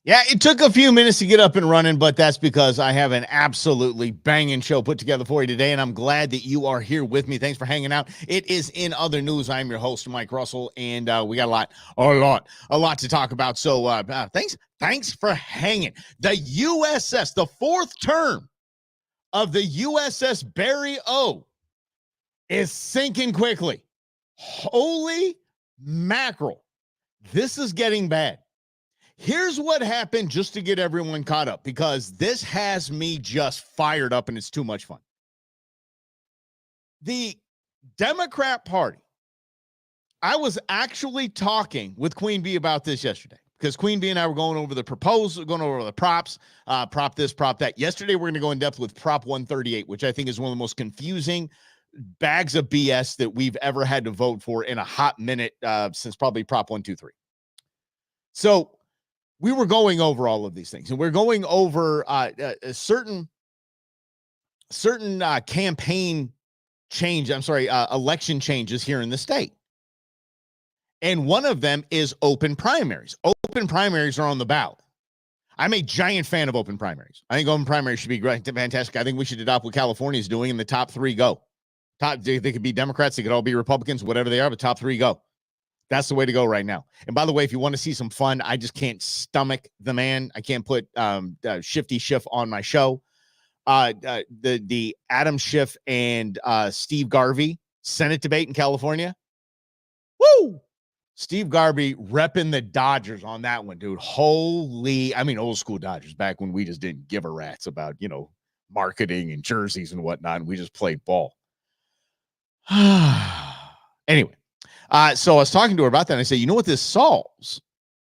Yeah, it took a few minutes to get up and running, but that's because I have an absolutely banging show put together for you today, and I'm glad that you are here with me. Thanks for hanging out. It is In Other News. I'm your host, Mike Russell, and we got a lot to talk about. So thanks for hanging. The USS, the fourth term of the USS Barry is sinking quickly. Holy mackerel. This is getting bad. Here's what happened just to get everyone caught up, because this has me just fired up and it's too much fun. The Democrat Party, I was actually talking with Queen Bee about this yesterday, because Queen Bee and I were going over the proposal, going over the props, prop this, prop that. Yesterday, we're going to go in depth with Prop 138, which I think is one of the most confusing bags of BS that we've ever had to vote for in a hot minute since probably Prop 123. So we were going over all of these things, and we're going over certain campaign change. Election changes here in the state. And one of them is open primaries. Open primaries are on the ballot. I'm a giant fan of open primaries. I think open primaries should be great, fantastic. I think we should adopt what California is doing, and the top three go. They could be Democrats, they could all be Republicans, whatever they are, but top three go. That's the way to go right now. And by the way, if you want to see some fun, I just can't stomach the man. I can't put Shifty Schiff on my show. The Adam Schiff and Steve Garvey Senate debate in California. Woo! Steve Garvey repping the Dodgers on that one, dude. Old school Dodgers, back when we just didn't give a rat's about, marketing and jerseys and whatnot. And we just played ball. Anyway. So I was talking to her about that, and I said, you know what this solves?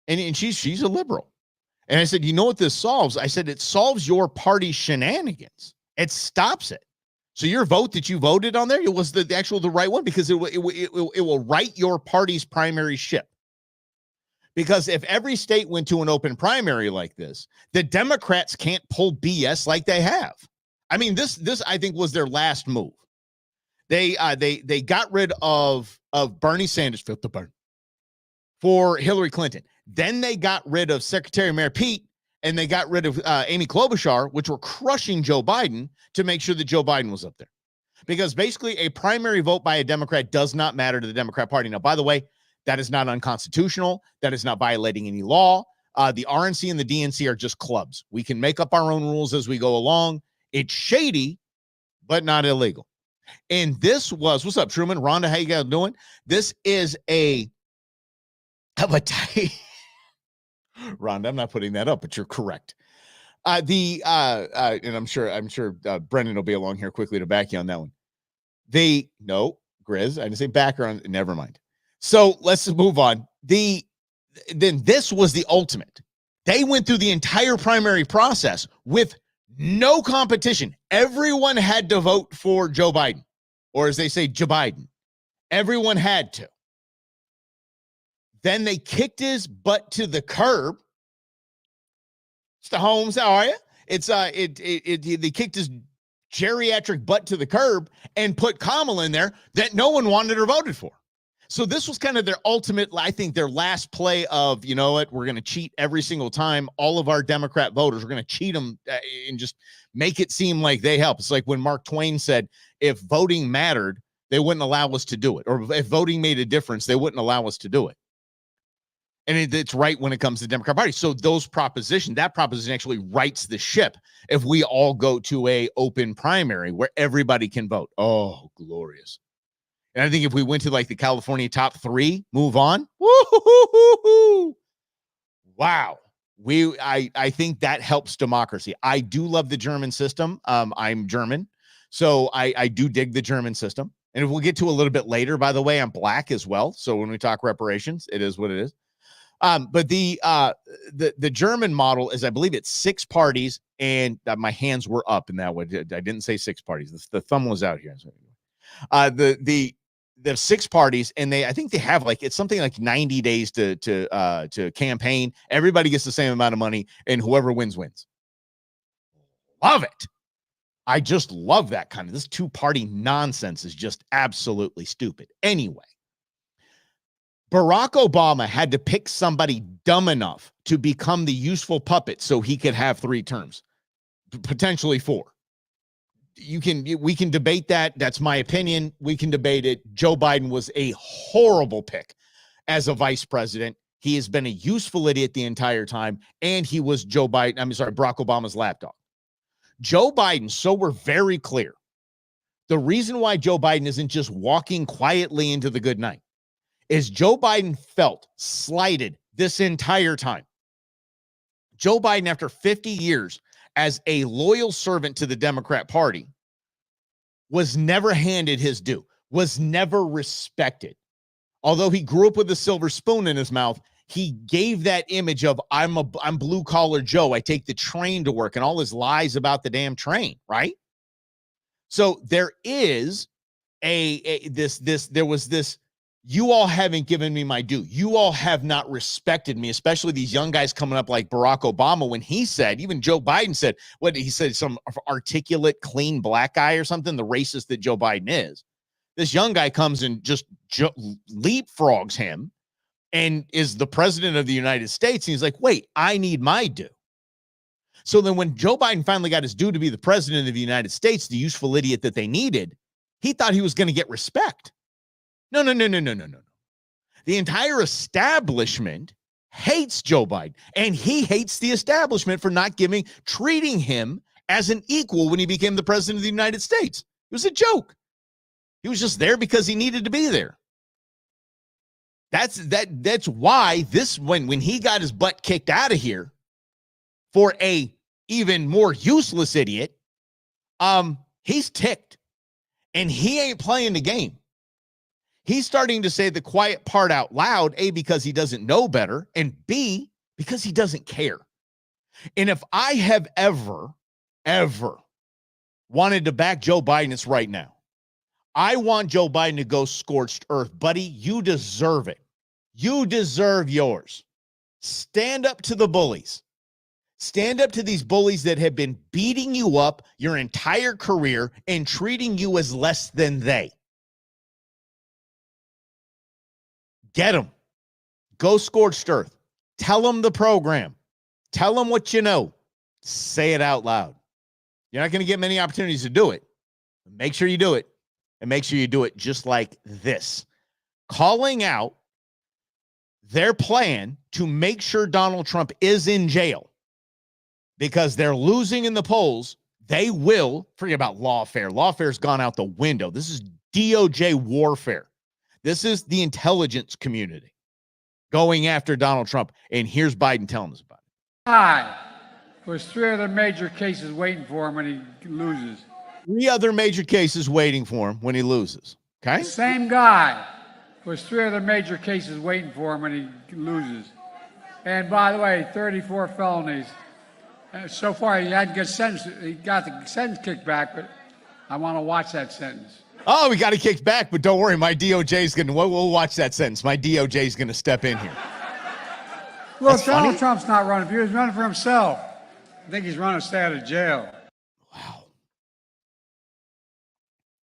And she's a liberal. And I said, you know what this solves? I said, it solves your party shenanigans. It stops it. So your vote that you voted on there, it was the right one, because it will right your party's primary ship. Because if every state went to an open primary like this, the Democrats can't pull BS like they have. I mean, this I think was their last move. They got rid of Bernie Sanders, Phil the Burn, for Hillary Clinton. Then they got rid of Secretary Mayor Pete, and they got rid of Amy Klobuchar, which were crushing Joe Biden, to make sure that Joe Biden was up there. Because basically a primary vote by a Democrat does not matter to the Democrat Party. Now, by the way, that is not unconstitutional. That is not violating any law. The RNC and the DNC are just clubs. We can make up our own rules as we go along. It's shady, but not illegal. And this was, what's up, Truman? Rhonda, how you guys doing? This is Rhonda, I'm not putting that up, but you're correct. And I'm sure Brendan will be along here quickly to back you on that one. No, Grizz, I didn't say background. Never mind. So let's move on. Then this was the ultimate. They went through the entire primary process with no competition. Everyone had to vote for Joe Biden, or as they say, Joe Biden. Everyone had to. Then they kicked his butt to the curb. Mr. Holmes, how are you? They kicked his geriatric butt to the curb and put Kamala in there that no one wanted or voted for. So this was kind of their ultimate, I think, their last play of, you know what, we're going to cheat every single time. All of our Democrat voters, we're going to cheat them and just make it seem like they help. It's like when Mark Twain said, if voting mattered, they wouldn't allow us to do it. Or if voting made a difference, they wouldn't allow us to do it. And it's right when it comes to the Democrat Party. So that proposition actually rights the ship if we all go to a open primary where everybody can vote. Oh, glorious. And I think if we went to like the California top three, move on. Woo-hoo-hoo-hoo-hoo. Wow. I think that helps democracy. I do love the German system. I'm German, so I do dig the German system. And if we'll get to a little bit later, by the way, I'm black as well. So when we talk reparations, it is what it is. But the German model is, I believe it's 6 parties, and my hands were up in that way. I didn't say 6 parties. The thumb was out here. The 6 parties, and I think they have it's something like 90 days to campaign. Everybody gets the same amount of money, and whoever wins. Love it. I just love that kind of, this 2-party nonsense is just absolutely stupid. Anyway, Barack Obama had to pick somebody dumb enough to become the useful puppet so he could have 3 terms, potentially 4. We can debate that. That's my opinion. We can debate it. Joe Biden was a horrible pick as a vice president. He has been a useful idiot the entire time, and he was Barack Obama's lapdog. Joe Biden, so we're very clear, the reason why Joe Biden isn't just walking quietly into the good night is Joe Biden felt slighted this entire time. Joe Biden, after 50 years as a loyal servant to the Democrat Party, was never handed his due, was never respected. Although he grew up with a silver spoon in his mouth, he gave that image of I'm blue collar Joe. I take the train to work, and all his lies about the damn train, right? So there is there was this, you all haven't given me my due. You all have not respected me, especially these young guys coming up like Barack Obama, when he said, even Joe Biden said, what he said, some articulate, clean black guy or something, the racist that Joe Biden is. This young guy comes and just leapfrogs him and is the president of the United States. And he's like, wait, I need my due. So then when Joe Biden finally got his due to be the president of the United States, the useful idiot that they needed, he thought he was going to get respect. No. The entire establishment hates Joe Biden, and he hates the establishment for not treating him as an equal when he became the president of the United States. It was a joke. He was just there because he needed to be there. That's why when he got his butt kicked out of here for a even more useless idiot, he's ticked, and he ain't playing the game. He's starting to say the quiet part out loud, A, because he doesn't know better, and B, because he doesn't care. And if I have ever wanted to back Joe Biden, it's right now. I want Joe Biden to go scorched earth. Buddy, you deserve it. You deserve yours. Stand up to the bullies. Stand up to these bullies that have been beating you up your entire career and treating you as less than they. Get them. Go scorched earth. Tell them the program. Tell them what you know. Say it out loud. You're not going to get many opportunities to do it. Make sure you do it. And make sure you do it just like this. Calling out their plan to make sure Donald Trump is in jail because they're losing in the polls. They will forget about lawfare. Lawfare's gone out the window. This is DOJ warfare. This is the intelligence community going after Donald Trump. And here's Biden telling us about it. Hi. There's 3 other major cases waiting for him when he loses. 3 other major cases waiting for him when he loses. Okay? The same guy. There's 3 other major cases waiting for him when he loses. And by the way, 34 felonies. So far, he hadn't got sentenced. He got the sentence kicked back, but I want to watch that sentence. Oh, we got it kicked back, but don't worry, my DOJ is going to, we'll watch that sentence. My DOJ is going to step in here. Well, Donald Trump's not running for you. He's running for himself. I think he's running to stay out of jail. Wow.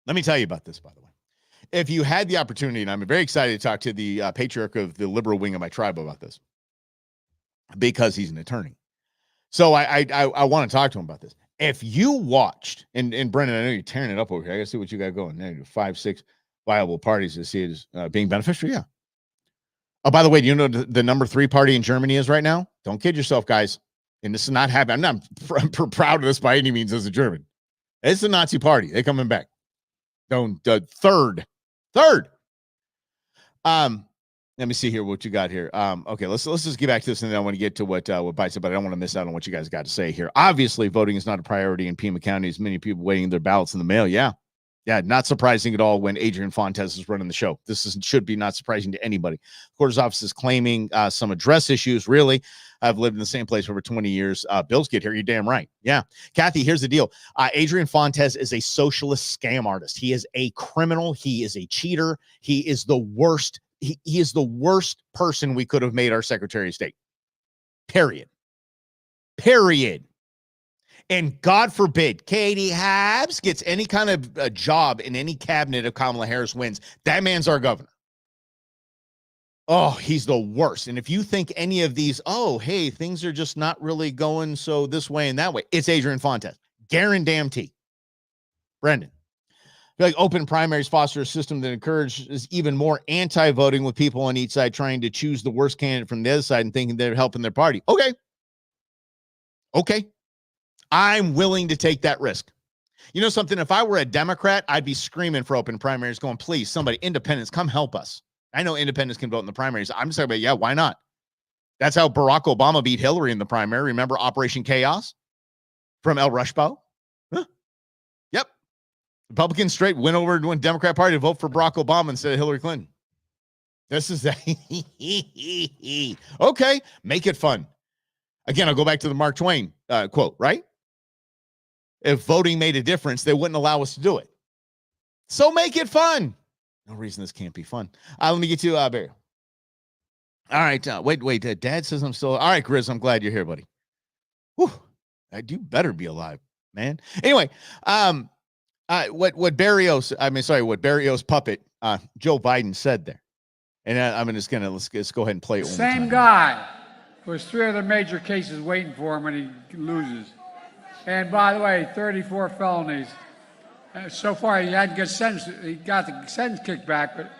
Let me tell you about this, by the way. If you had the opportunity, and I'm very excited to talk to the patriarch of the liberal wing of my tribe about this, because he's an attorney. So I want to talk to him about this. If you watched, and Brendan, I know you're tearing it up over here. I got to see what you got going. Now 5, 6 viable parties to see it as being beneficial. Yeah. Oh, by the way, do you know the number 3 party in Germany is right now? Don't kid yourself, guys. And this is not happening. I'm not proud of this by any means as a German. It's the Nazi party. They're coming back. Third. Let me see here what you got here. Okay, let's just get back to this, and then I want to get to what Biden said, but I don't want to miss out on what you guys got to say here. Obviously, voting is not a priority in Pima County. As many people waiting their ballots in the mail. Yeah, not surprising at all when Adrian Fontes is running the show. Should be not surprising to anybody. The quarter's office is claiming some address issues. Really, I've lived in the same place for over 20 years. Bills get here. You're damn right. Yeah, Kathy, here's the deal. Adrian Fontes is a socialist scam artist. He is a criminal. He is a cheater. He is the worst. He is the worst person we could have made our Secretary of State. Period. And God forbid Katie Hobbs gets any kind of a job in any cabinet if Kamala Harris wins. That man's our governor. Oh, he's the worst. And if you think any of these, oh, hey, things are just not really going so this way and that way, it's Adrian Fontes. Guarantee. Brendan. Like open primaries foster a system that encourages even more anti-voting with people on each side trying to choose the worst candidate from the other side and thinking they're helping their party. Okay. I'm willing to take that risk. You know something? If I were a Democrat, I'd be screaming for open primaries going, please, somebody, independents, come help us. I know independents can vote in the primaries. I'm just talking about, yeah, why not? That's how Barack Obama beat Hillary in the primary. Remember Operation Chaos from El Rushbo? Huh? Yep. Republicans straight went over to the Democrat Party to vote for Barack Obama instead of Hillary Clinton. This is okay. Make it fun. Again, I'll go back to the Mark Twain quote, right? If voting made a difference, they wouldn't allow us to do it. So make it fun. No reason this can't be fun. Let me get to Barry. All right. Wait. Dad says I'm still. All right, Grizz, I'm glad you're here, buddy. Whew. You better be alive, man. Anyway, what Barrios puppet Joe Biden said there. And I'm just going to, let's go ahead and play it. Same guy. There's 3 other major cases waiting for him and he loses. And by the way, 34 felonies. So far, he hadn't got sentenced. He got the sentence kicked back, but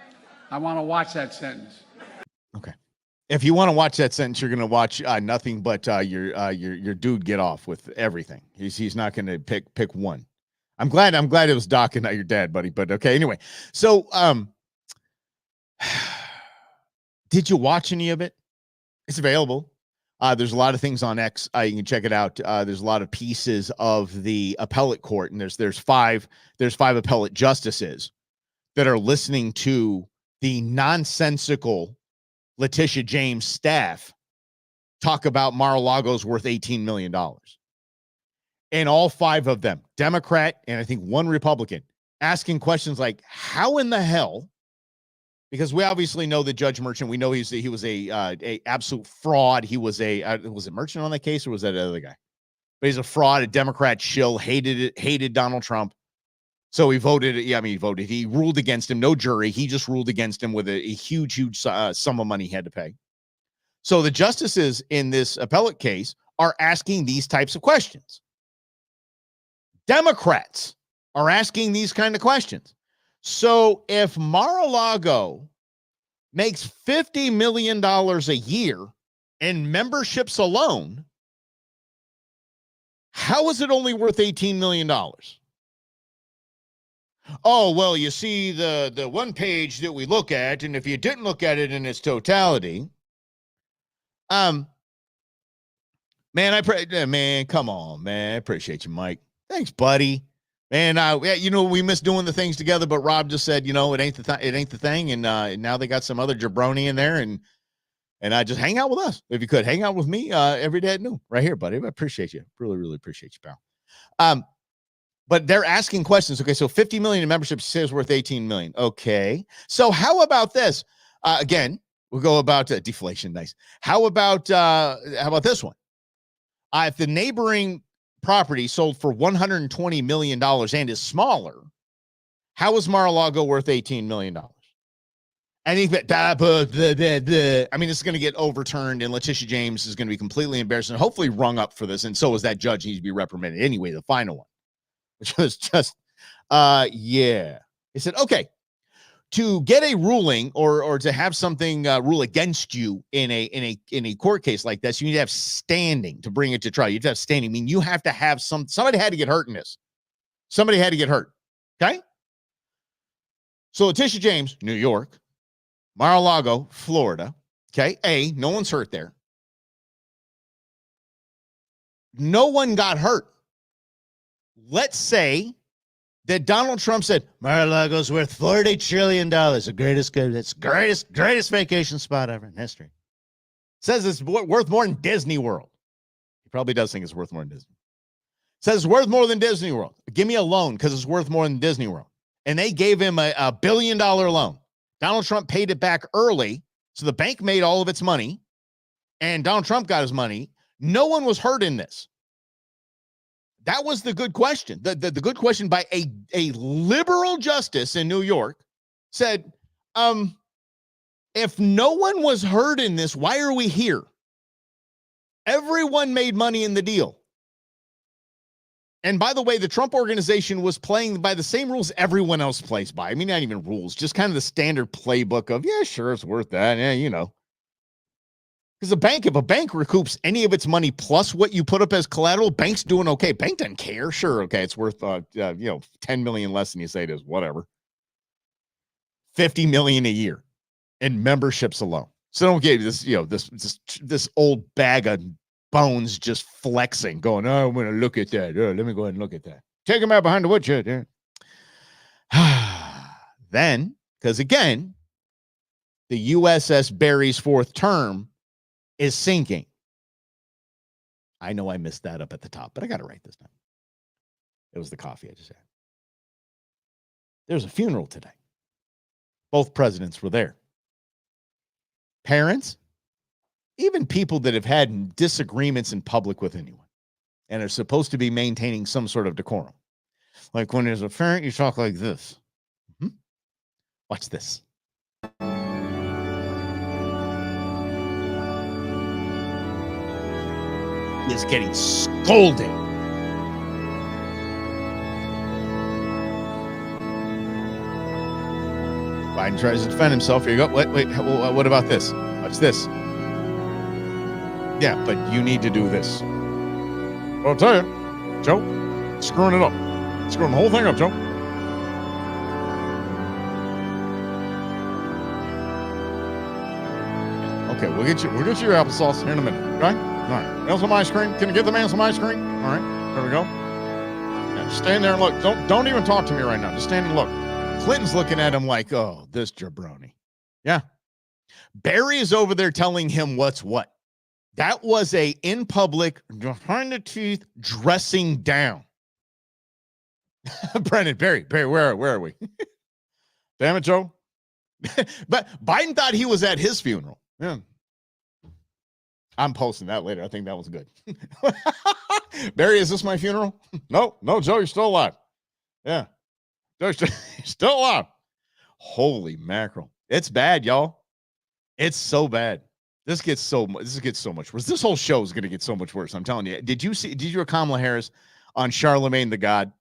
I want to watch that sentence. Okay. If you want to watch that sentence, you're going to watch nothing but your dude get off with everything. He's not going to pick one. I'm glad it was Doc and not your dad, buddy. But okay, anyway. So, did you watch any of it? It's available. There's a lot of things on X. You can check it out. There's a lot of pieces of the appellate court, and there's five appellate justices that are listening to the nonsensical Letitia James staff talk about Mar-a-Lago's worth $18 million. And all 5 of them, Democrat and I think 1 Republican, asking questions like, how in the hell? Because we obviously know that Judge Merchant, we know he was a absolute fraud. He was was it Merchant on that case or was that the other guy? But he's a fraud, a Democrat shill, hated Donald Trump. So he voted. Yeah, I mean, he voted. He ruled against him. No jury. He just ruled against him with a huge sum of money he had to pay. So the justices in this appellate case are asking these types of questions. Democrats are asking these kind of questions. So if Mar-a-Lago makes $50 million a year in memberships alone, how is it only worth $18 million? Oh, well, you see the one page that we look at, and if you didn't look at it in its totality, man, come on, man. I appreciate you, Mike. Thanks, buddy. Man, we miss doing the things together, but Rob just said, it ain't the thing, and now they got some other jabroni in there, and just hang out with us if you could. Hang out with me every day at noon, right here, buddy. I appreciate you, really, really appreciate you, pal. But they're asking questions. Okay, so 50 million in membership says worth 18 million. Okay, so how about this? Again, we'll go about deflation. Nice. How about this one? If the neighboring property sold for $120 million and is smaller, how is Mar-a-Lago worth $18 million? I think that, I mean, it's going to get overturned, and Letitia James is going to be completely embarrassed and hopefully rung up for this, and so is that judge. Needs to be reprimanded. Anyway, the final one, which was just, yeah. They said, okay, to get a ruling or to have something rule against you in a court case like this, you need to have standing to bring it to trial. You have to have standing. I mean, you have to have somebody had to get hurt in this. Somebody had to get hurt. Okay. So Letitia James, New York, Mar-a-Lago, Florida. Okay. No one's hurt there. No one got hurt. Let's say that Donald Trump said Mar-a-Lago's worth $40 trillion, the greatest vacation spot ever in history. Says it's worth more than Disney World. He probably does think it's worth more than Disney. Says it's worth more than Disney World. Give me a loan because it's worth more than Disney World. And they gave him a $1 billion loan. Donald Trump paid it back early, so the bank made all of its money, and Donald Trump got his money. No one was hurt in this. That was the good question. The good question by a liberal justice in New York said, If no one was hurt in this, why are we here? Everyone made money in the deal. And by the way, the Trump organization was playing by the same rules everyone else plays by. I mean, not even rules, just kind of the standard playbook of, yeah, sure, it's worth that. Yeah, you know. Because if a bank recoups any of its money plus what you put up as collateral, bank's doing okay. Bank doesn't care. Sure, okay, it's worth 10 million less than you say it is, whatever. 50 million a year in memberships alone. So don't get this, this old bag of bones just flexing, going, oh, I'm going to look at that. Oh, let me go ahead and look at that. Take him out behind the woodshed. Then, because again, the USS Barry's fourth term is sinking. I know I missed that up at the top, but I got it right this time. It was the coffee I just had. There's a funeral today. Both presidents were there. Parents, even people that have had disagreements in public with anyone and are supposed to be maintaining some sort of decorum. Like when there's a parent, you talk like this. Mm-hmm. Watch this. He is getting scolded. Biden tries to defend himself. Here you go. Wait, what about this? Watch this. Yeah, but you need to do this. Well, I'll tell you, Joe, screwing it up. Screwing the whole thing up, Joe. Okay, we'll get you your applesauce here in a minute, okay? All right. Want some ice cream? Can you get the man some ice cream? All right, there we go. Yeah, just stand there and look. Don't even talk to me right now. Just stand and look. Clinton's looking at him like, oh, this jabroni. Yeah. Barry is over there telling him what's what. That was a in public, behind the teeth, dressing down. Brennan, Barry, where are we? Damn it, Joe. But Biden thought he was at his funeral. Yeah. I'm posting that later. I think that was good. Barry, is this my funeral? No, Joe, you're still alive. Yeah. Joe, you're still alive. Holy mackerel. It's bad, y'all. It's so bad. This gets so much worse. This whole show is going to get so much worse. I'm telling you. Did you hear Kamala Harris on Charlemagne the God?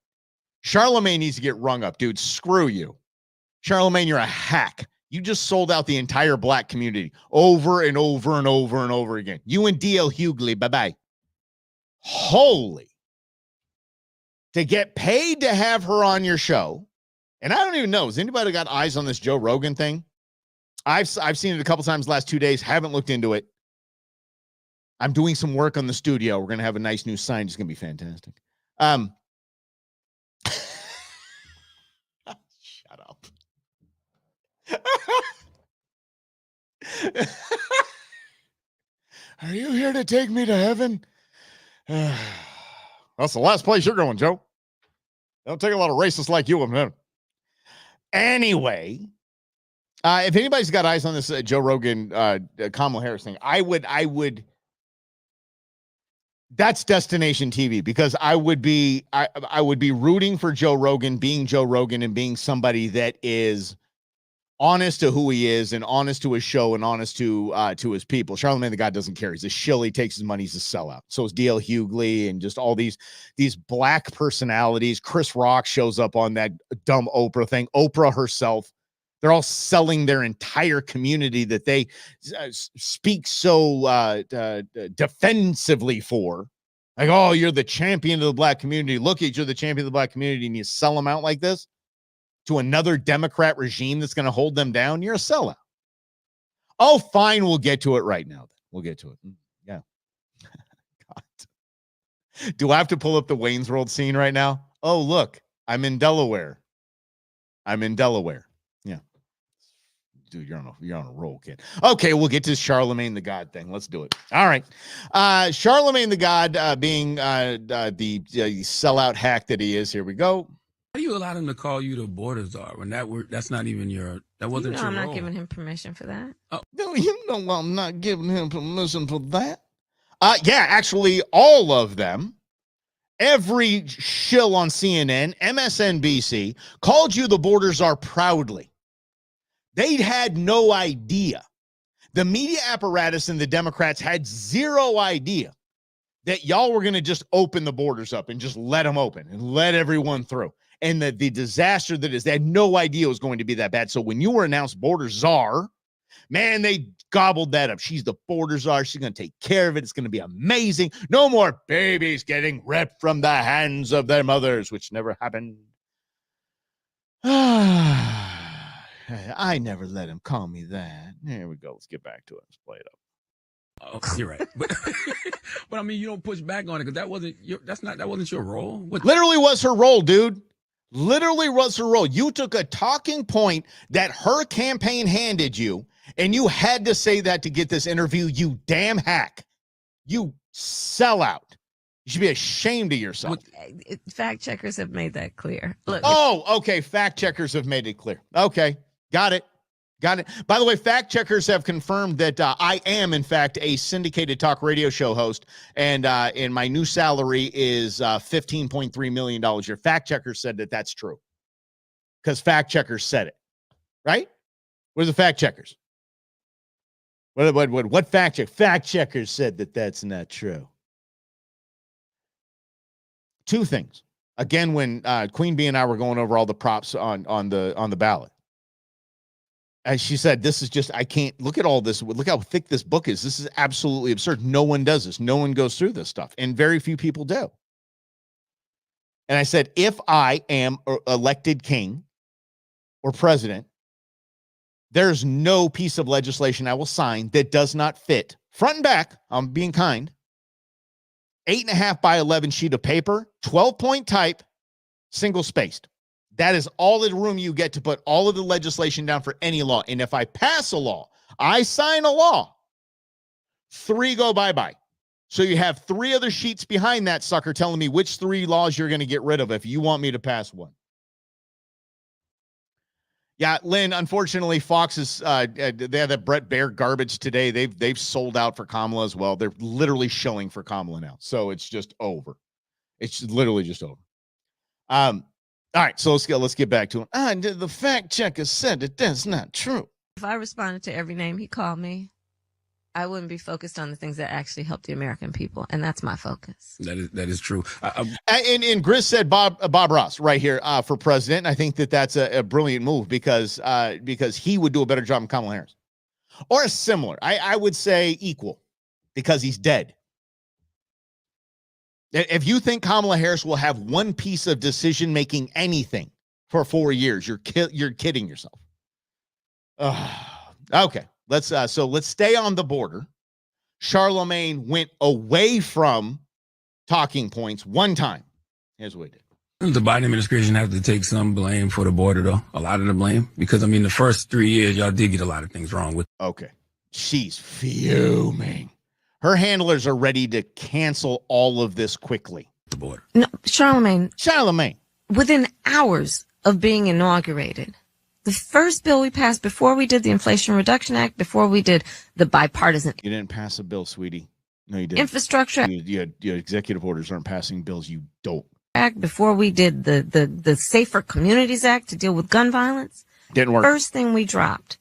Charlemagne needs to get rung up, dude. Screw you. Charlemagne, you're a hack. You just sold out the entire black community over and over and over and over again. You and D.L. Hughley, bye-bye. Holy. To get paid to have her on your show, and I don't even know, has anybody got eyes on this Joe Rogan thing? I've seen it a couple times the last 2 days, haven't looked into it. I'm doing some work on the studio. We're going to have a nice new sign. It's going to be fantastic. Shut up. Are you here to take me to heaven? That's the last place you're going, Joe. Don't take a lot of racists like you. Anyway, if anybody's got eyes on this Joe Rogan, Kamala Harris thing, I would. That's destination TV, because I would be rooting for Joe Rogan, being Joe Rogan, and being somebody that is honest to who he is and honest to his show and honest to his people. Charlemagne the God doesn't care. He's a shill. He takes his money. He's a sellout. So is D.L. Hughley and just all these black personalities. Chris Rock shows up on that dumb Oprah thing. Oprah herself. They're all selling their entire community that they speak so defensively for. Like, oh, you're the champion of the black community. Look at you're the champion of the black community, and you sell them out like this to another Democrat regime that's going to hold them down. You're a sellout. Oh, fine. We'll get to it right now. We'll get to it. Yeah. God. Do I have to pull up the Wayne's World scene right now? Oh, look, I'm in Delaware. Yeah. Dude, you're on a roll, kid. Okay, we'll get to Charlemagne the God thing. Let's do it. All right. Charlemagne the God, being the sellout hack that he is. Here we go. How do you allow him to call you the border czar when that's not even that wasn't your I'm role? not giving him permission for that. Oh. No, you know I'm not giving him permission for that. Yeah, actually, all of them. Every shill on CNN, MSNBC, called you the border czar proudly. They had no idea. The media apparatus and the Democrats had zero idea that y'all were going to just open the borders up and just let them open and let everyone through. And the disaster that is, they had no idea it was going to be that bad. So when you were announced border czar, man, they gobbled that up. She's the border czar. She's going to take care of it. It's going to be amazing. No more babies getting ripped from the hands of their mothers, which never happened. I never let him call me that. Here we go. Let's get back to it. Let's play it up. Oh, you're right. But, but I mean, you don't push back on it because that wasn't your role. What? Literally was her role, dude. Literally was her role. You took a talking point that her campaign handed you, and you had to say that to get this interview, you damn hack. You sellout. You should be ashamed of yourself. Fact checkers have made that clear. Look, okay. Fact checkers have made it clear. Okay. Got it. By the way, fact checkers have confirmed that I am, in fact, a syndicated talk radio show host, and my new salary is $15.3 million a year. Fact checkers said that that's true because fact checkers said it, right? Where's the fact checkers? What fact check? Fact checkers said that that's not true. Two things. Again, when Queen Bee and I were going over all the props on the ballot. As she said, this is just, I can't look at all this. Look how thick this book is. This is absolutely absurd. No one does this. No one goes through this stuff. And very few people do. And I said, if I am elected king or president, there's no piece of legislation I will sign that does not fit front and back. I'm being kind. 8.5 by 11 sheet of paper, 12-point type, single spaced. That is all the room you get to put all of the legislation down for any law. And if I pass a law, I sign a law, 3 go bye-bye. So you have 3 other sheets behind that sucker telling me which 3 laws you're going to get rid of if you want me to pass one. Yeah, Lynn, unfortunately, Fox is, they have that Brett Baer garbage today. They've sold out for Kamala as well. They're literally showing for Kamala now. So it's just over. It's literally just over. All right, so let's get back to it. The fact checker said that that's not true. if I responded to every name he called me, I wouldn't be focused on the things that actually help the American people, and that's my focus. That is true. And Gris said Bob Ross right here for president. I think that's a brilliant move because he would do a better job than Kamala Harris, or a similar. I would say equal, because he's dead. If you think Kamala Harris will have one piece of decision making anything for 4 years, you're kidding yourself. Okay. Let's stay on the border. Charlemagne went away from talking points one time. Here's what he did. The Biden administration has to take some blame for the border, though. A lot of the blame, because I mean, the first 3 years, y'all did get a lot of things wrong with. Okay. She's fuming. Her handlers are ready to cancel all of this quickly. The border. No, Charlemagne, within hours of being inaugurated, the first bill we passed before we did the Inflation Reduction Act, before we did the bipartisan. You didn't pass a bill, sweetie. No, you didn't. Infrastructure. Your executive orders aren't passing bills, you dope. Act, before we did the Safer Communities Act to deal with gun violence. Didn't work. First thing we dropped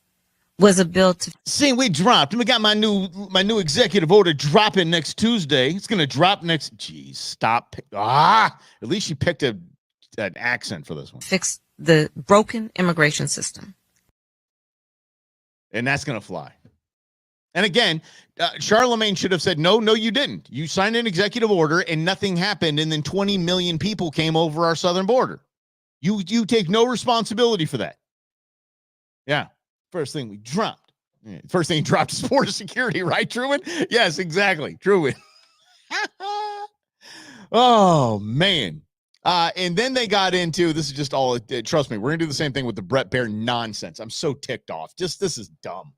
was a bill to. See, we dropped. We got my new executive order dropping next Tuesday. It's gonna drop next. Geez, stop. At least she picked an accent for this one. Fix the broken immigration system. And that's gonna fly. And again, Charlemagne should have said, no, you didn't. You signed an executive order and nothing happened, and then 20 million people came over our southern border. You take no responsibility for that. Yeah. First thing we dropped. First thing he dropped is border security, right, Truman? Yes, exactly. Truman. Oh, man. And then they got into, this is just all, trust me, we're going to do the same thing with the Brett Baer nonsense. I'm so ticked off. This is dumb.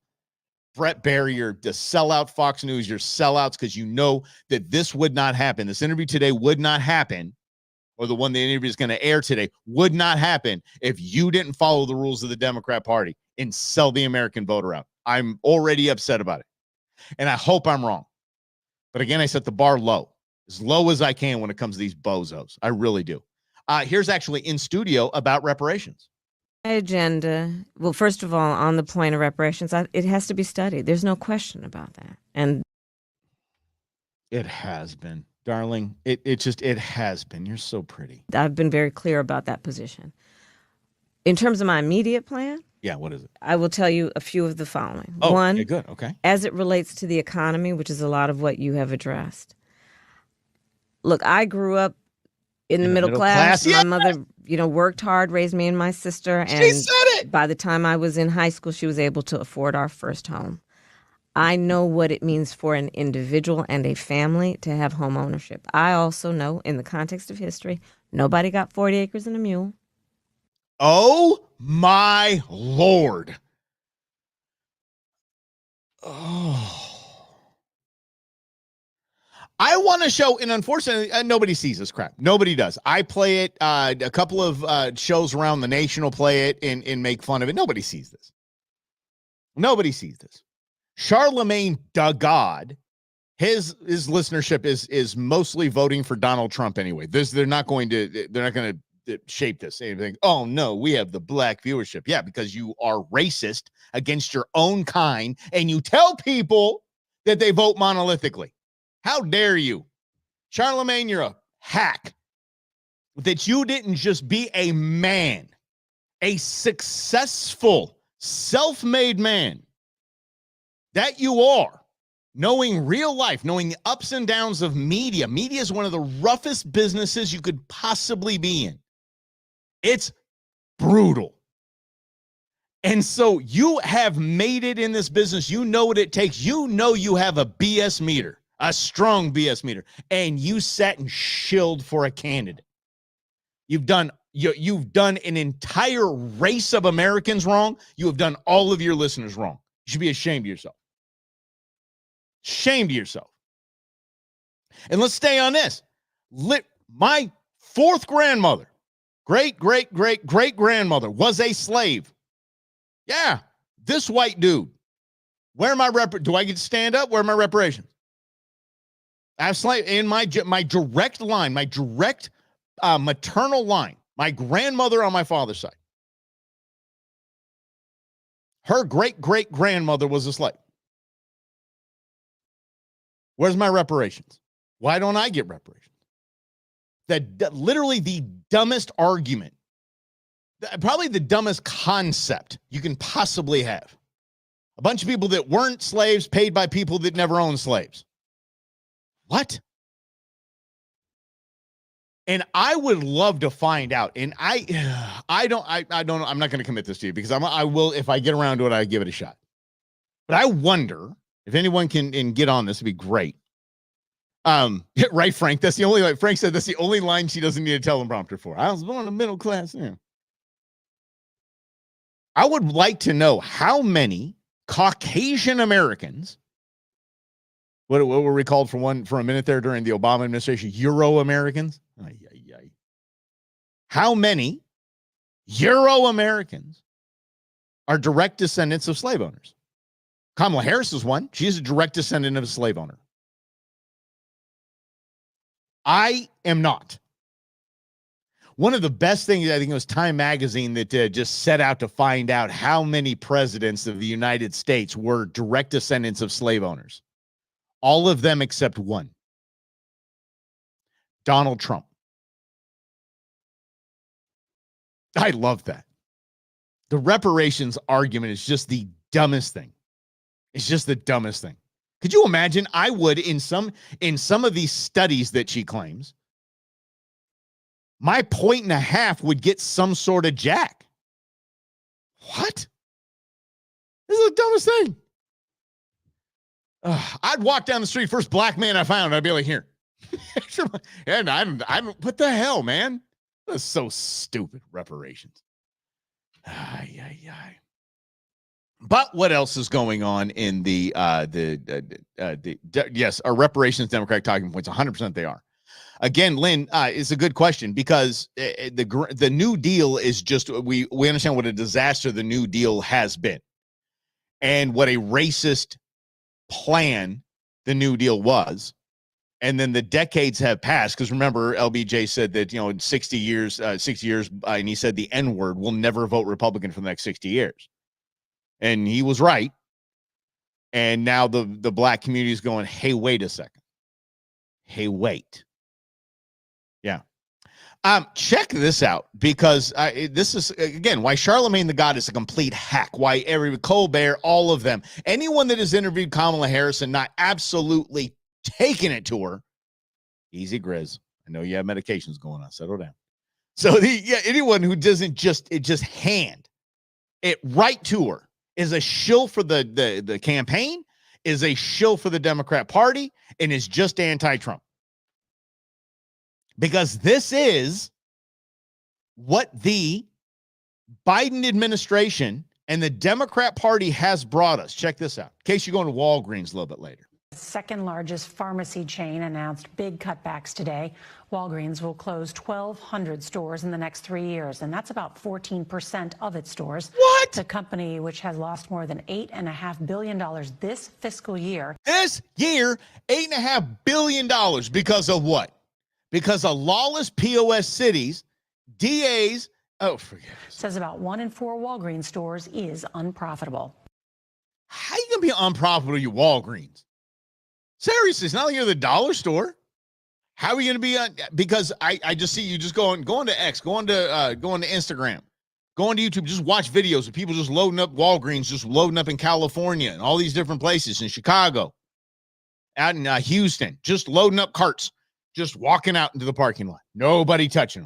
Brett Baer, you're the sellout Fox News. You're sellouts because you know that this would not happen. This interview today would not happen, or the one the interview is going to air today would not happen if you didn't follow the rules of the Democrat Party and sell the American voter out. I'm already upset about it, and I hope I'm wrong. But again, I set the bar low as I can when it comes to these bozos. I really do. Here's actually in studio about reparations. agenda, well, first of all, on the point of reparations, it has to be studied. There's no question about that. And it has been, darling. It has been. You're so pretty. I've been very clear about that position. In terms of my immediate plan, yeah, what is it? I will tell you a few of the following. Oh, one, okay, good. Okay. As it relates to the economy, which is a lot of what you have addressed. Look, I grew up in the middle class. Yeah. My mother, worked hard, raised me and my sister. And she said it. By the time I was in high school, she was able to afford our first home. I know what it means for an individual and a family to have home ownership. I also know, in the context of history, nobody got 40 acres and a mule. Oh, my Lord. Oh. I want to show, and unfortunately, nobody sees this crap. Nobody does. I play it. A couple of shows around the nation will play it and make fun of it. Nobody sees this. Nobody sees this. Charlemagne the God, his listenership is mostly voting for Donald Trump anyway. They're not going to shape this anything. Oh no, we have the black viewership. Yeah, because you are racist against your own kind and you tell people that they vote monolithically. How dare you? Charlemagne, you're a hack. That you didn't just be a man, a successful, self-made man. That you are, knowing real life, knowing the ups and downs of media. Media is one of the roughest businesses you could possibly be in. It's brutal. And so you have made it in this business. You know what it takes. You know you have a BS meter, a strong BS meter, and you sat and shilled for a candidate. You've done an entire race of Americans wrong. You have done all of your listeners wrong. You should be ashamed of yourself. Ashamed of yourself. And let's stay on this. My fourth grandmother, great-great-great-great-grandmother was a slave. Yeah, this white dude. Where are my do I get to stand up? Where are my reparations? I have slave in my direct line, my direct maternal line, my grandmother on my father's side. Her great-great-grandmother was a slave. Where's my reparations? Why don't I get reparations? Literally the dumbest argument, probably the dumbest concept you can possibly have. A bunch of people that weren't slaves paid by people that never owned slaves. What? And I would love to find out. And I don't know. I'm not going to commit this to you because I will, if I get around to it, I give it a shot. But I wonder if anyone can get on this, it'd be great. Right, Frank. That's the only, like Frank said, that's the only line she doesn't need a teleprompter for. I was born in the middle class. Yeah. I would like to know how many Caucasian Americans, what were we called for a minute there during the Obama administration? Euro Americans. How many Euro Americans are direct descendants of slave owners? Kamala Harris is one. She's a direct descendant of a slave owner. I am not. One of the best things, I think it was Time Magazine that just set out to find out how many presidents of the United States were direct descendants of slave owners. All of them except one. Donald Trump. I love that. The reparations argument is just the dumbest thing. It's just the dumbest thing. Could you imagine? I would in some of these studies that she claims, my 1.5 would get some sort of jack. What? This is the dumbest thing. I'd walk down the street, first black man I found, I'd be like, here. And I don't, what the hell, man? That's so stupid. Reparations. But what else is going on in yes, are reparations Democratic talking points? 100% they are. Again, Lynn, is a good question because the New Deal is just, we understand what a disaster the New Deal has been and what a racist plan the New Deal was. And then the decades have passed. Because remember, LBJ said that, in 60 years, and he said the N-word will never vote Republican for the next 60 years. And he was right. And now the black community is going, hey, wait a second. Hey, wait. Yeah. Check this out, because this is, again, why Charlemagne the God is a complete hack. Why every Colbert, all of them, anyone that has interviewed Kamala Harris and not absolutely taking it to her. Easy, Grizz. I know you have medications going on. Settle down. So anyone who doesn't just hand it right to her is a shill for the campaign, is a shill for the Democrat Party, and is just anti-Trump. Because this is what the Biden administration and the Democrat Party has brought us. Check this out, in case you're going to Walgreens a little bit later. Second largest pharmacy chain announced big cutbacks today. Walgreens will close 1,200 stores in the next 3 years, and that's about 14% of its stores. What? The company, which has lost more than $8.5 billion this fiscal year. This year, $8.5 billion because of what? Because of lawless POS cities, DAs, forget it. Says about 1 in 4 Walgreens stores is unprofitable. How you going to be unprofitable, you Walgreens? Seriously, it's not like you're the dollar store. How are you going to be on? Because I just see you just going to X, going to Instagram, going to YouTube, just watch videos of people just loading up Walgreens, just loading up in California and all these different places, in Chicago, out in Houston, just loading up carts, just walking out into the parking lot. Nobody touching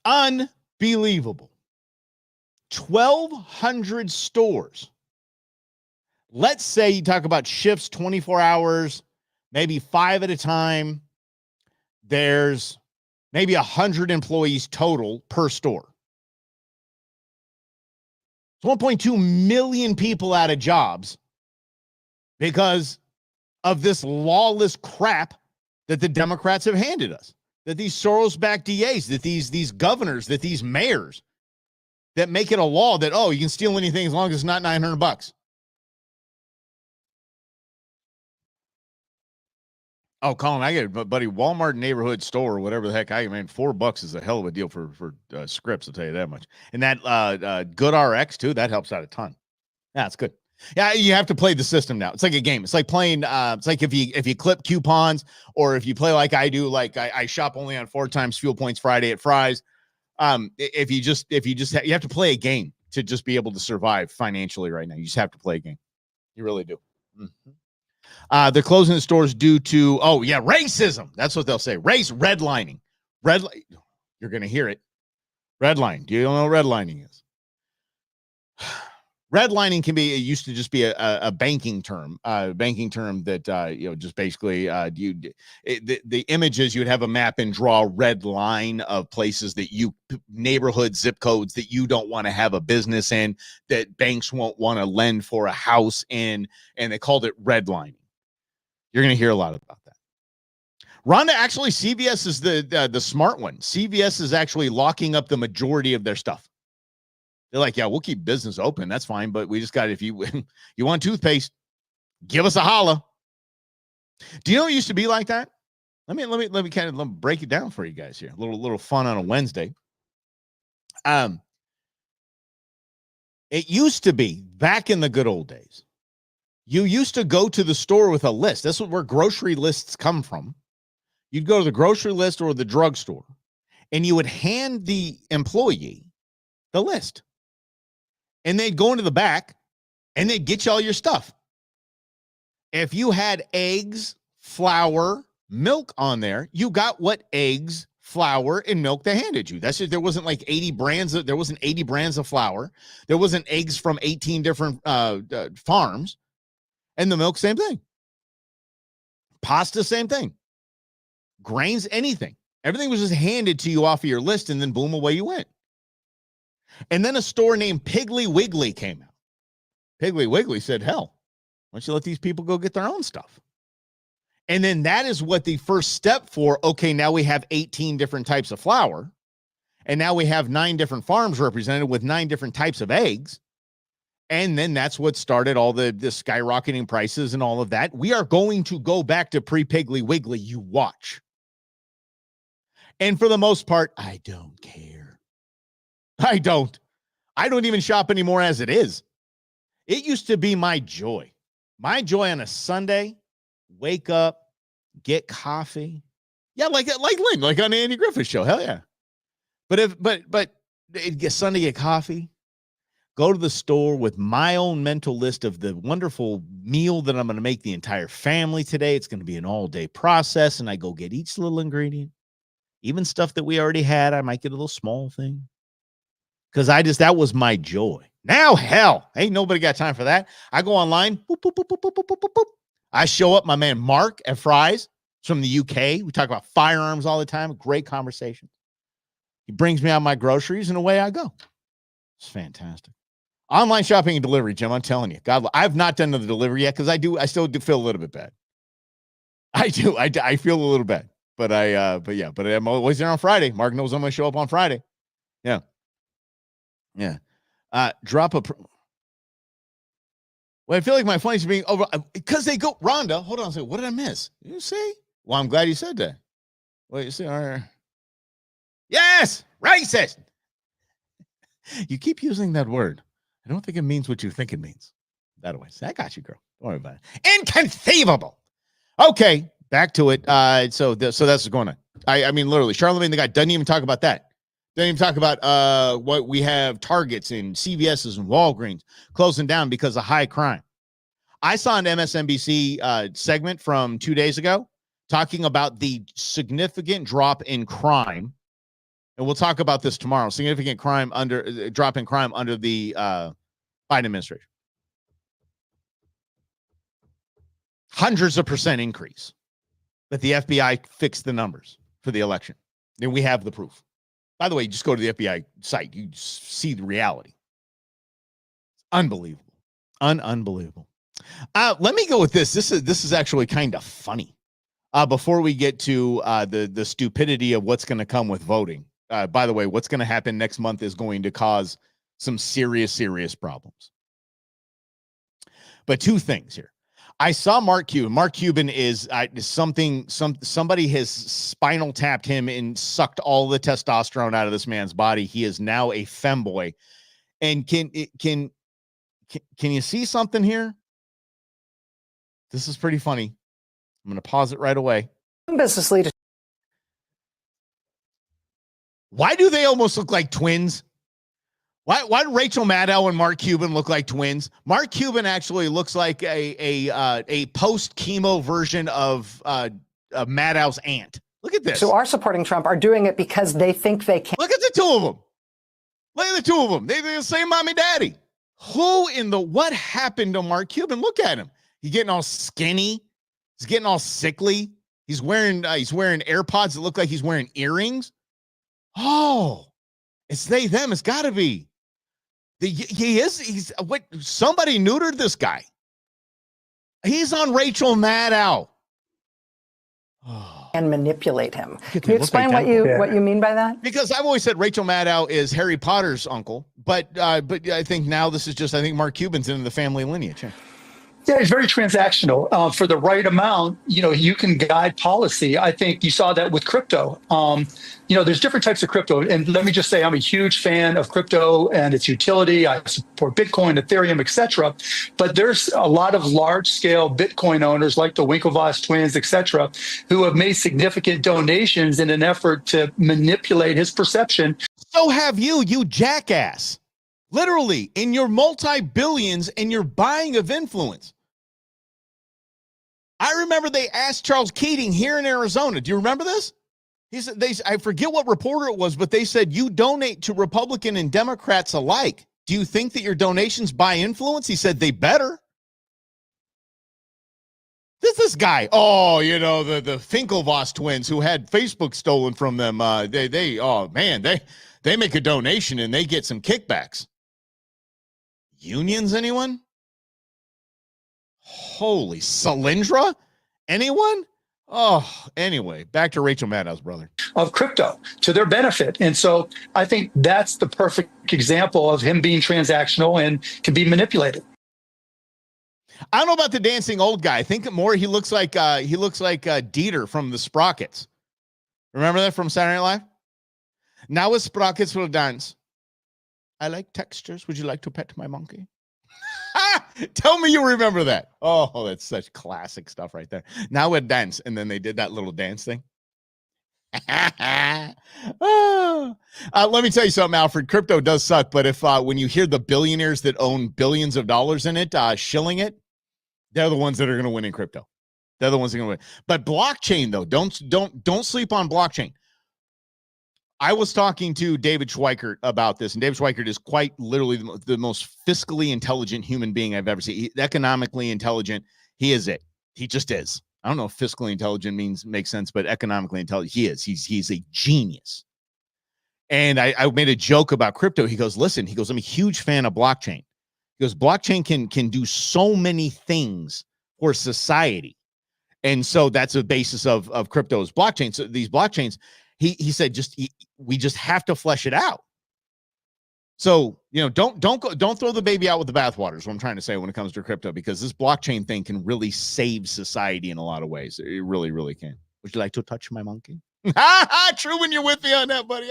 them. Unbelievable. 1,200 stores. Let's say you talk about shifts, 24 hours, maybe 5 at a time. There's maybe 100 employees total per store. It's 1.2 million people out of jobs because of this lawless crap that the Democrats have handed us, that these Soros-backed DAs, that these governors, that these mayors, that make it a law that, you can steal anything as long as it's not $900. Oh, Colin, I get it, buddy. Walmart neighborhood store or whatever the heck. $4 is a hell of a deal for scripts. I'll tell you that much. And that Good RX too. That helps out a ton. Yeah, it's good. Yeah, you have to play the system now. It's like a game. It's like playing. It's like if you clip coupons, or if you play like I do. Like I shop only on 4 times fuel points Friday at Fry's. You have to play a game to just be able to survive financially right now. You just have to play a game. You really do. Mm-hmm. They're closing the stores due to, racism. That's what they'll say. Redlining. You're going to hear it. Redline. Do you know what redlining is? Redlining it used to just be a banking term, that, just basically the image is you would have a map and draw a red line of places that neighborhood zip codes that you don't want to have a business in, that banks won't want to lend for a house in, and they called it redlining. You're going to hear a lot about that. Rhonda, actually, CVS is the smart one. CVS is actually locking up the majority of their stuff. They're like, yeah, we'll keep business open. That's fine. But we just got, if you want toothpaste, give us a holla. Do you know it used to be like that? Let me kind of break it down for you guys here. A little fun on a Wednesday. It used to be back in the good old days. You used to go to the store with a list. That's where grocery lists come from. You'd go to the grocery list or the drugstore, and you would hand the employee the list. And they'd go into the back, and they'd get you all your stuff. If you had eggs, flour, milk on there, you got what eggs, flour, and milk they handed you. That's just, there wasn't like 80 brands. There wasn't 80 brands of flour. There wasn't eggs from 18 different farms. And the milk, same thing. Pasta, same thing. Grains, anything. Everything was just handed to you off of your list, and then boom, away you went. And then a store named Piggly Wiggly came out. Piggly Wiggly said, hell, why don't you let these people go get their own stuff? And then that is what the first step for, okay, now we have 18 different types of flour, and now we have 9 different farms represented with 9 different types of eggs. And then that's what started all the skyrocketing prices and all of that. We are going to go back to pre-Piggly Wiggly. You watch. And for the most part, I don't care. I don't even shop anymore as it is. It used to be my joy. My joy on a Sunday, wake up, get coffee. Yeah, like Lynn, like on the Andy Griffith show. Hell yeah. But Sunday, get coffee. Go to the store with my own mental list of the wonderful meal that I'm going to make the entire family today. It's going to be an all-day process, and I go get each little ingredient. Even stuff that we already had, I might get a little small thing. Because that was my joy. Now, hell, ain't nobody got time for that. I go online. Boop, boop, boop, boop, boop, boop, boop, boop. I show up, my man Mark at Fry's from the UK. We talk about firearms all the time. Great conversation. He brings me out my groceries, and away I go. It's fantastic. Online shopping and delivery, Jim, I'm telling you. God, I've not done the delivery yet because I still do feel a little bit bad. I do. I feel a little bad. But I'm always there on Friday. Mark knows I'm going to show up on Friday. Yeah. Yeah. Well, I feel like my flights are being over because they go, Rhonda, hold on a second. What did I miss? You see? Well, I'm glad you said that. Well, you see, yes, racist. You keep using that word. I don't think it means what you think it means. That way. I got you, girl. Don't worry about it. Inconceivable. Okay, back to it. So that's what's going on. I mean, literally, Charlemagne the guy doesn't even talk about that. Doesn't even talk about what we have Targets and CVS's and Walgreens closing down because of high crime. I saw an MSNBC segment from 2 days ago talking about the significant drop in crime. And we'll talk about this tomorrow. Significant drop in crime under the Biden administration. Hundreds of % increase. But the FBI fixed the numbers for the election. And we have the proof. By the way, just go to the FBI site. You see the reality. Unbelievable. Unbelievable. Let me go with this. This is actually kind of funny. Before we get to the stupidity of what's going to come with voting. By the way, what's going to happen next month is going to cause some serious problems. But two things here. I saw Mark Cuban. Mark Cuban is somebody has spinal tapped him and sucked all the testosterone out of this man's body. He is now a femboy. And can you see something here? This is pretty funny. I'm going to pause it right away. Business leader. Why do they almost look like twins? Why do Rachel Maddow and Mark Cuban look like twins? Mark Cuban actually looks like a post-chemo version of Maddow's aunt. Look at this. Who are supporting Trump are doing it because they think they can. Look at the two of them. Look at the two of them. They're the same mommy daddy. What happened to Mark Cuban? Look at him. He's getting all skinny. He's getting all sickly. He's wearing AirPods that look like he's wearing earrings. Oh, it's they, them. It's got to be. Somebody neutered this guy. He's on Rachel Maddow. And manipulate him. Can you explain what you mean by that? Because I've always said Rachel Maddow is Harry Potter's uncle, but I think now this is just, I think Mark Cuban's into the family lineage. Yeah, it's very transactional. For the right amount, you can guide policy. I think you saw that with crypto. There's different types of crypto. And let me just say, I'm a huge fan of crypto and its utility. I support Bitcoin, Ethereum, et cetera. But there's a lot of large-scale Bitcoin owners like the Winklevoss twins, et cetera, who have made significant donations in an effort to manipulate his perception. So have you jackass. Literally, in your multi-billions and your buying of influence. I remember they asked Charles Keating here in Arizona. Do you remember this? He said, I forget what reporter it was, but they said, you donate to Republican and Democrats alike. Do you think that your donations buy influence? He said, they better. This guy, the Finkelvoss twins who had Facebook stolen from them. They make a donation and they get some kickbacks. Unions, anyone? Holy Solyndra? Anyone? Oh, anyway, back to Rachel Maddow's brother. Of crypto to their benefit. And so I think that's the perfect example of him being transactional and can be manipulated. I don't know about the dancing old guy. I think more he looks like Dieter from the Sprockets. Remember that from Saturday Night Live? Now with Sprockets will dance. I like textures. Would you like to pet my monkey? Tell me you remember that. Oh, that's such classic stuff right there. Now we'll dance. And then they did that little dance thing. Let me tell you something, Alfred. Crypto does suck, but if when you hear the billionaires that own billions of dollars in it shilling it, they're the ones that are going to win in crypto. They're the ones that are going to win. But blockchain, though, don't sleep on blockchain. I was talking to David Schweikert about this, and David Schweikert is quite literally the most fiscally intelligent human being I've ever seen. Economically intelligent, he is it. He just is. I don't know if fiscally intelligent makes sense, but economically intelligent, he is. He's a genius. And I made a joke about crypto. He goes, listen, I'm a huge fan of blockchain. He goes, blockchain can do so many things for society. And so that's the basis of crypto's blockchain. So these blockchains, he said, we just have to flesh it out. So, don't throw the baby out with the bathwater is what I'm trying to say when it comes to crypto, because this blockchain thing can really save society in a lot of ways. It really, really can. Would you like to touch my monkey? True when you're with me on that, buddy.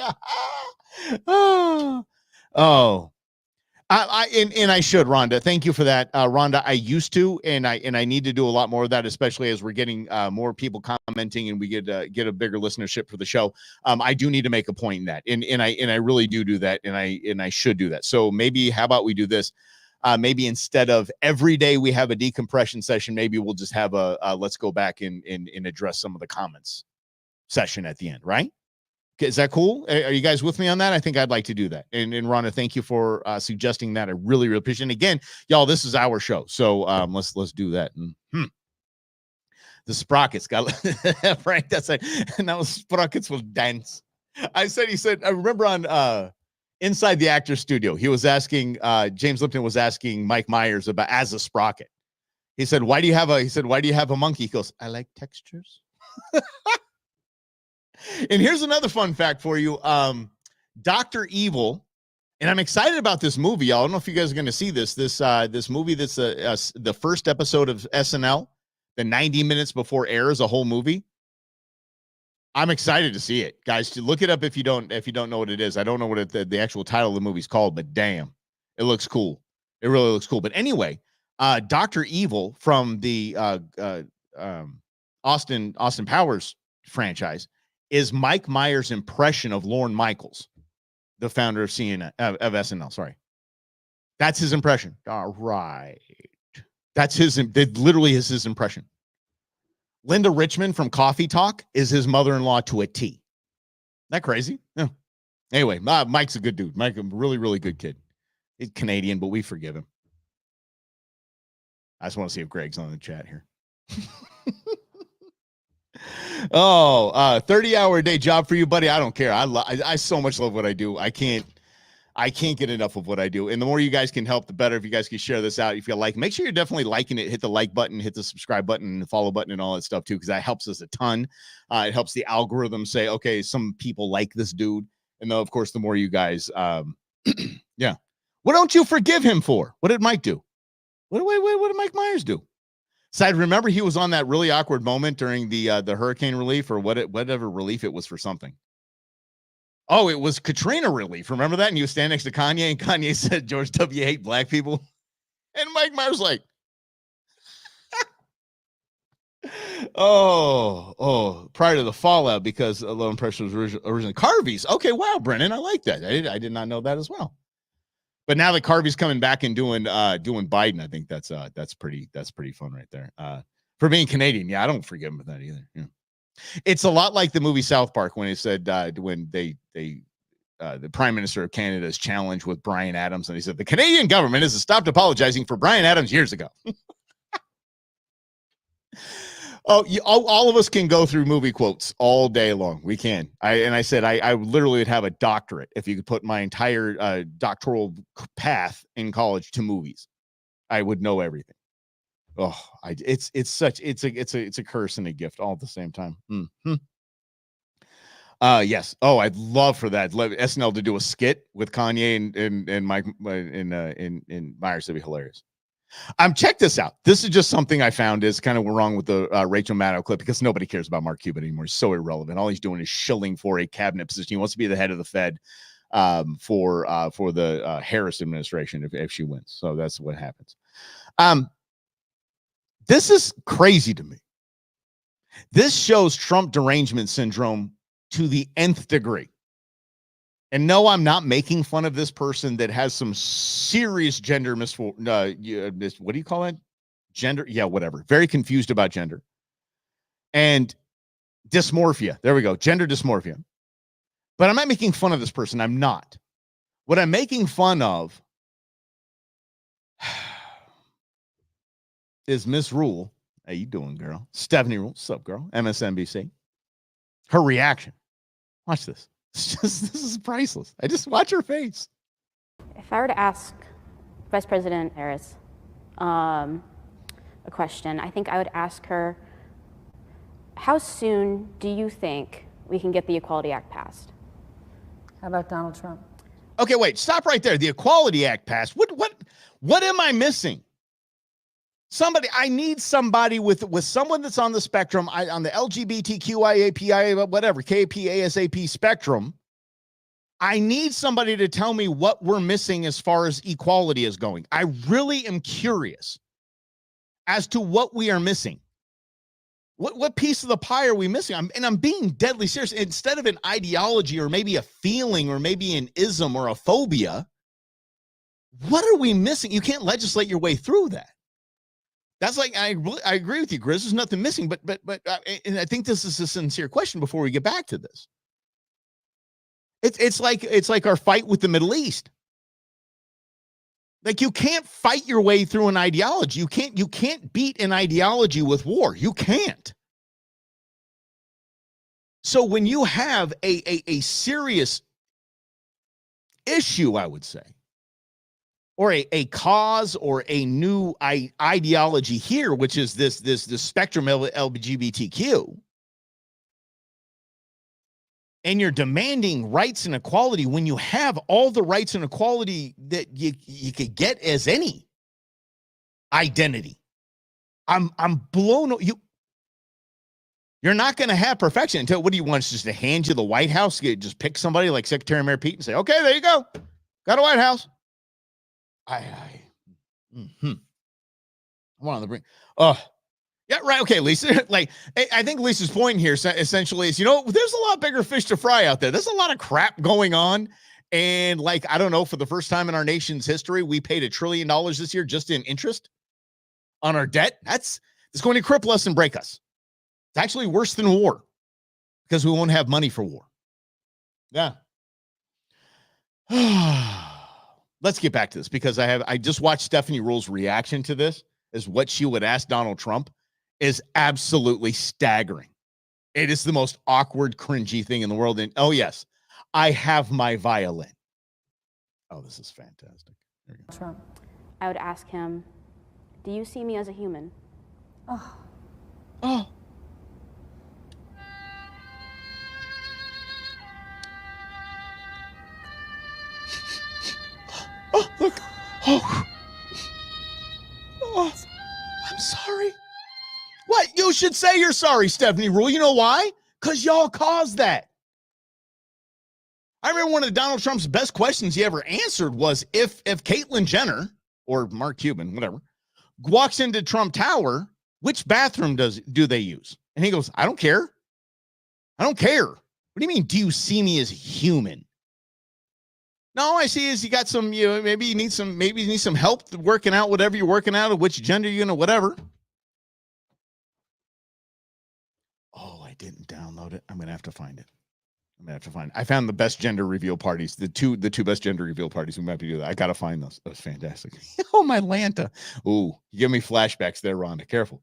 And I should, Rhonda. Thank you for that, Rhonda. I used to, and I need to do a lot more of that, especially as we're getting more people commenting and we get a bigger listenership for the show. I do need to make a point in that, and I really do that, and I should do that. So maybe how about we do this? Maybe instead of every day we have a decompression session, maybe we'll just have a let's go back and address some of the comments session at the end, right? Is that cool? Are you guys with me on that? I think I'd like to do that. And Rhonda, thank you for suggesting that. I really, really appreciate it. Again, y'all, this is our show. So let's do that. And, the Sprockets got Frank. That's like, and now Sprockets will dance. He said, I remember on Inside the Actors Studio, he was asking, James Lipton was asking Mike Myers about as a Sprocket. He said, why do you have a monkey? He goes, I like textures. And here's another fun fact for you. Dr. Evil, and I'm excited about this movie, y'all. I don't know if you guys are going to see this movie that's the first episode of SNL, the 90 minutes before airs, a whole movie. I'm excited to see it, guys. Look it up if you don't know what it is. I don't know what the actual title of the movie's called, but damn, it looks cool. It really looks cool. But anyway, Dr. Evil from the Austin Powers franchise is Mike Myers' impression of Lorne Michaels, the founder of SNL. Sorry. That's his impression. All right. That literally is his impression. Linda Richmond from Coffee Talk is his mother-in-law to a T. Isn't that crazy? Yeah. Anyway, Mike's a good dude. Mike, a really, really good kid. He's Canadian, but we forgive him. I just want to see if Greg's on the chat here. 30-hour day job for you, buddy. I don't care. I so much love what I do. I can't get enough of what I do. And the more you guys can help, the better. If you guys can share this out, if you like, make sure you're definitely liking it. Hit the like button, hit the subscribe button, and the follow button, and all that stuff too, because that helps us a ton. It helps the algorithm say, okay, some people like this dude. And then, of course, the more you guys, yeah. What don't you forgive him for? What did Mike do? What did Mike Myers do? So I remember he was on that really awkward moment during the hurricane relief or whatever relief it was for something. Oh, it was Katrina relief. Remember that? And he was standing next to Kanye, and Kanye said, George W. hate black people. And Mike Myers like, prior to the fallout, because Low Impression was originally Carvey's. Okay, wow, Brennan, I like that. I did not know that as well. But now that Carvey's coming back and doing Biden, I think that's pretty fun right there. For being Canadian, yeah, I don't forgive him for that either. Yeah. It's a lot like the movie South Park when it said when the Prime Minister of Canada is challenged with Bryan Adams, and he said the Canadian government has stopped apologizing for Bryan Adams years ago. All of us can go through movie quotes all day long. We can. I said I literally would have a doctorate if you could put my entire doctoral path in college to movies. I would know everything. It's a curse and a gift all at the same time. Mm-hmm. Yes. Oh, I'd love for that. SNL to do a skit with Kanye and Mike in Myers. That'd be hilarious. Check this out. This is just something I found is kind of wrong with the Rachel Maddow clip, because nobody cares about Mark Cuban anymore. He's so irrelevant. All he's doing is shilling for a cabinet position. He wants to be the head of the Fed for the Harris administration if she wins. So that's what happens. This is crazy to me. This shows Trump derangement syndrome to the nth degree. And no, I'm not making fun of this person that has some serious gender what do you call it? Gender? Yeah, whatever. Very confused about gender. And dysmorphia. There we go. Gender dysmorphia. But I'm not making fun of this person. I'm not. What I'm making fun of is Miss Rule. How you doing, girl? Stephanie Rule. What's up, girl? MSNBC. Her reaction. Watch this. This is priceless. I just watch her face. If I were to ask Vice President Harris a question, I think I would ask her, how soon do you think we can get the Equality Act passed? How about Donald Trump? Okay, wait. Stop right there. The Equality Act passed. What am I missing? I need somebody with someone that's on the spectrum, on the LGBTQIAPI, whatever, KPASAP spectrum. I need somebody to tell me what we're missing as far as equality is going. I really am curious as to what we are missing. What piece of the pie are we missing? I'm being deadly serious. Instead of an ideology or maybe a feeling or maybe an ism or a phobia, what are we missing? You can't legislate your way through that. That's like, I agree with you, Grizz. There's nothing missing, but and I think this is a sincere question before we get back to this. It's like our fight with the Middle East. Like, you can't fight your way through an ideology. You can't beat an ideology with war. You can't. So when you have a serious issue, I would say, or a cause or a new ideology here, which is this spectrum of LGBTQ, and you're demanding rights and equality when you have all the rights and equality that you could get as any identity. I'm blown. You're not going to have perfection until, what do you want us just to hand you the White House? You just pick somebody like Secretary Mayor Pete and say, okay, there you go. Got a White House. I want on the brink. Oh, yeah, right. Okay, Lisa. Like, I think Lisa's point here essentially is, there's a lot bigger fish to fry out there. There's a lot of crap going on. And like, I don't know, for the first time in our nation's history, we paid $1 trillion this year just in interest on our debt. It's going to cripple us and break us. It's actually worse than war because we won't have money for war. Yeah. Let's get back to this, because I just watched Stephanie Rule's reaction to this, is what she would ask Donald Trump is absolutely staggering. It is the most awkward, cringy thing in the world. And oh yes, I have my violin. Oh, this is fantastic. There you go. Trump. I would ask him, do you see me as a human? Oh. Oh. Oh, look. Oh. Oh, I'm sorry. What? You should say you're sorry, Stephanie Rule. You know why? Because y'all caused that. I remember one of Donald Trump's best questions he ever answered was, if Caitlyn Jenner or Mark Cuban, whatever, walks into Trump Tower, which bathroom do they use? And he goes, I don't care. I don't care. What do you mean, do you see me as human? No, I see is you got some, maybe you need some help working out whatever you're working out, or which gender you're gonna, whatever. Oh, I didn't download it. I'm gonna have to find it. I found the best gender reveal parties, the two best gender reveal parties. We might be doing that. I gotta find those. That was fantastic. Oh, my Lanta. Ooh, you give me flashbacks there, Rhonda. Careful.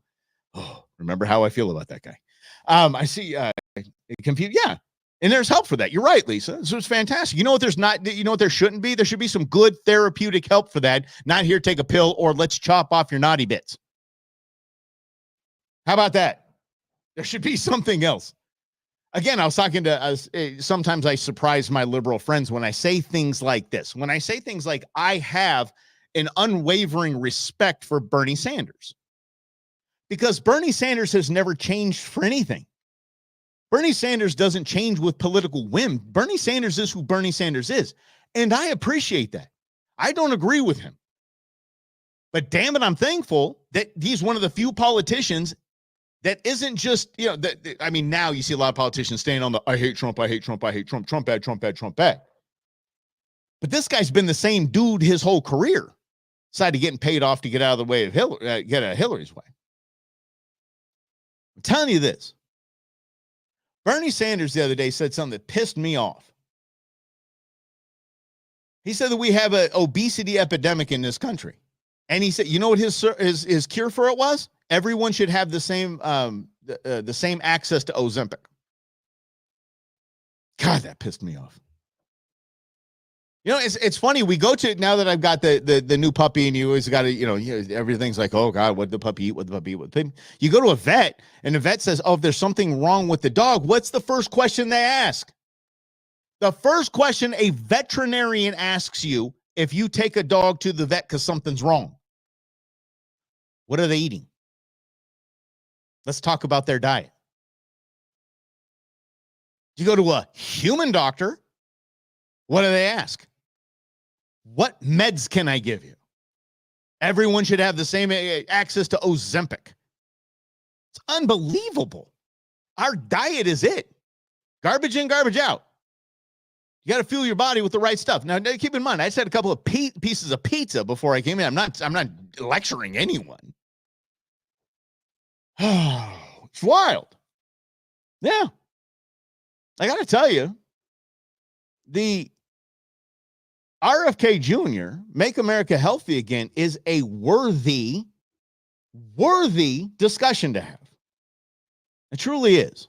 Oh, remember how I feel about that guy. I see confused. Yeah. And there's help for that. You're right, Lisa. So it's fantastic. You know what there shouldn't be? There should be some good therapeutic help for that. Not here, take a pill, or let's chop off your naughty bits. How about that? There should be something else. Again, I was talking to sometimes I surprise my liberal friends when I say things like this. When I say things like, I have an unwavering respect for Bernie Sanders. Because Bernie Sanders has never changed for anything. Bernie Sanders doesn't change with political whim. Bernie Sanders is who Bernie Sanders is. And I appreciate that. I don't agree with him. But damn it, I'm thankful that he's one of the few politicians that isn't just, now you see a lot of politicians staying on the I hate Trump, Trump bad, Trump bad, Trump bad. But this guy's been the same dude his whole career. Decided getting paid off to get out of the way of Hillary, get out of Hillary's way. I'm telling you this. Bernie Sanders the other day said something that pissed me off. He said that we have an obesity epidemic in this country. And he said, you know what his cure for it was? Everyone should have the same access to Ozempic. God, that pissed me off. It's funny. We go to, now that I've got the new puppy, and you always got to, everything's like, oh God, what did the puppy eat? What did the puppy eat? You go to a vet, and the vet says, oh, if there's something wrong with the dog, what's the first question they ask? The first question a veterinarian asks you if you take a dog to the vet because something's wrong. What are they eating? Let's talk about their diet. You go to a human doctor, what do they ask? What meds can I give you? Everyone should have the same access to Ozempic. It's unbelievable. Our diet is it. Garbage in, garbage out. You got to fuel your body with the right stuff. Now, keep in mind, I just had a couple of pieces of pizza before I came in. I'm not lecturing anyone. It's wild. Yeah. I got to tell you, the RFK Jr., Make America Healthy Again, is a worthy discussion to have. It truly is.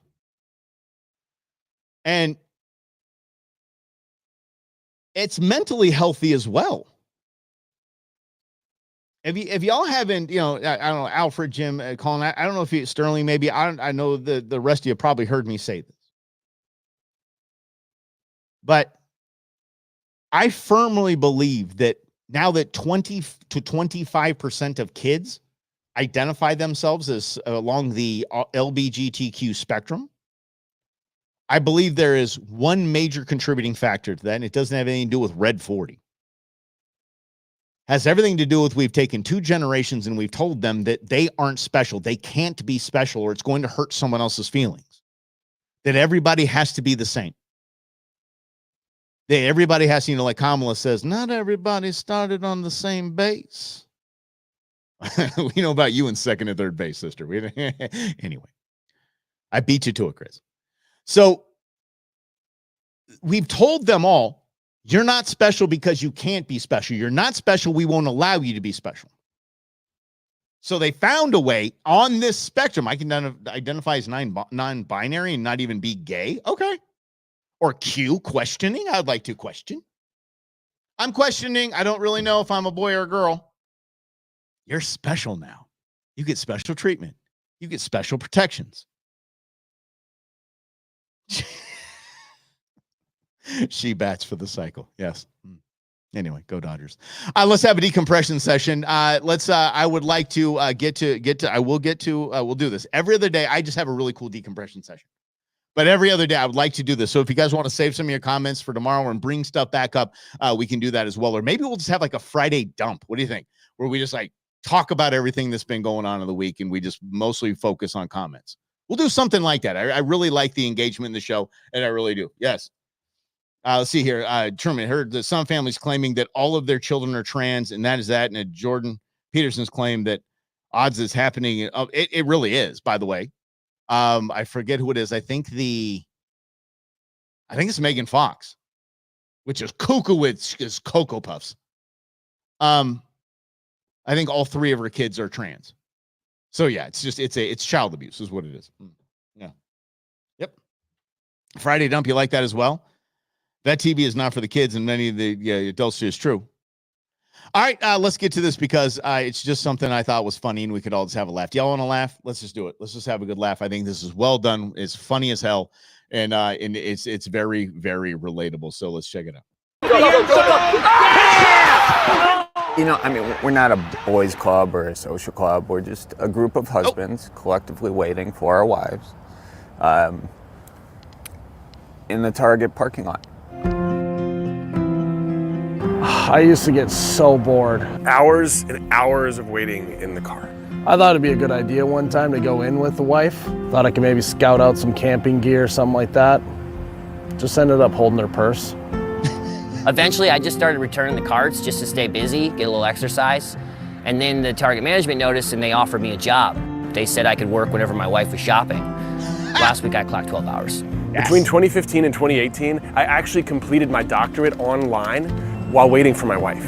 And it's mentally healthy as well. If y'all haven't, I don't know, Alfred, Jim, Colin, I don't know if Sterling, maybe, I know the rest of you probably heard me say this. But I firmly believe that now that 20 to 25% of kids identify themselves as along the LGBTQ spectrum, I believe there is one major contributing factor to that, and it doesn't have anything to do with Red 40. Has everything to do with we've taken 2 generations and we've told them that they aren't special. They can't be special or it's going to hurt someone else's feelings. That everybody has to be the same. That everybody has to, like Kamala says, not everybody started on the same base. We know about you in second and third base, sister. Anyway, I beat you to it, Chris. So we've told them all, you're not special because you can't be special. You're not special. We won't allow you to be special. So they found a way on this spectrum. I can identify as non-binary and not even be gay. Okay. Or Q, questioning. I'd like to question. I'm questioning. I don't really know if I'm a boy or a girl. You're special now. You get special treatment. You get special protections. She bats for the cycle. Yes. Anyway, go Dodgers. Let's have a decompression session. I would like to we'll do this every other day. I just have a really cool decompression session, but every other day I would like to do this. So if you guys want to save some of your comments for tomorrow and bring stuff back up, we can do that as well. Or maybe we'll just have like a Friday dump. What do you think? Where we just like talk about everything that's been going on in the week and we just mostly focus on comments. We'll do something like that. I really like the engagement in the show, and I really do. Yes. Let's see here. Truman heard that some families claiming that all of their children are trans, and that is that. And Jordan Peterson's claim that odds is happening. It really is, by the way. I forget who it is. I think it's Megan Fox, which is cuckoo with is Cocoa Puffs. I think all 3 of her kids are trans. So yeah, it's child abuse is what it is. Yeah. Yep. Friday dump, you like that as well? That TV is not for the kids, and many of the adults is true. All right, let's get to this because it's just something I thought was funny and we could all just have a laugh. Do y'all want to laugh? Let's just do it. Let's just have a good laugh. I think this is well done. It's funny as hell, and it's very, very relatable. So let's check it out. You know, I mean, we're not a boys' club or a social club. We're just a group of husbands collectively waiting for our wives in the Target parking lot. I used to get so bored. Hours and hours of waiting in the car. I thought it'd be a good idea one time to go in with the wife. Thought I could maybe scout out some camping gear, something like that. Just ended up holding her purse. Eventually, I just started returning the carts just to stay busy, get a little exercise. And then the Target management noticed and they offered me a job. They said I could work whenever my wife was shopping. Last week, I clocked 12 hours. Yes. Between 2015 and 2018, I actually completed my doctorate online while waiting for my wife.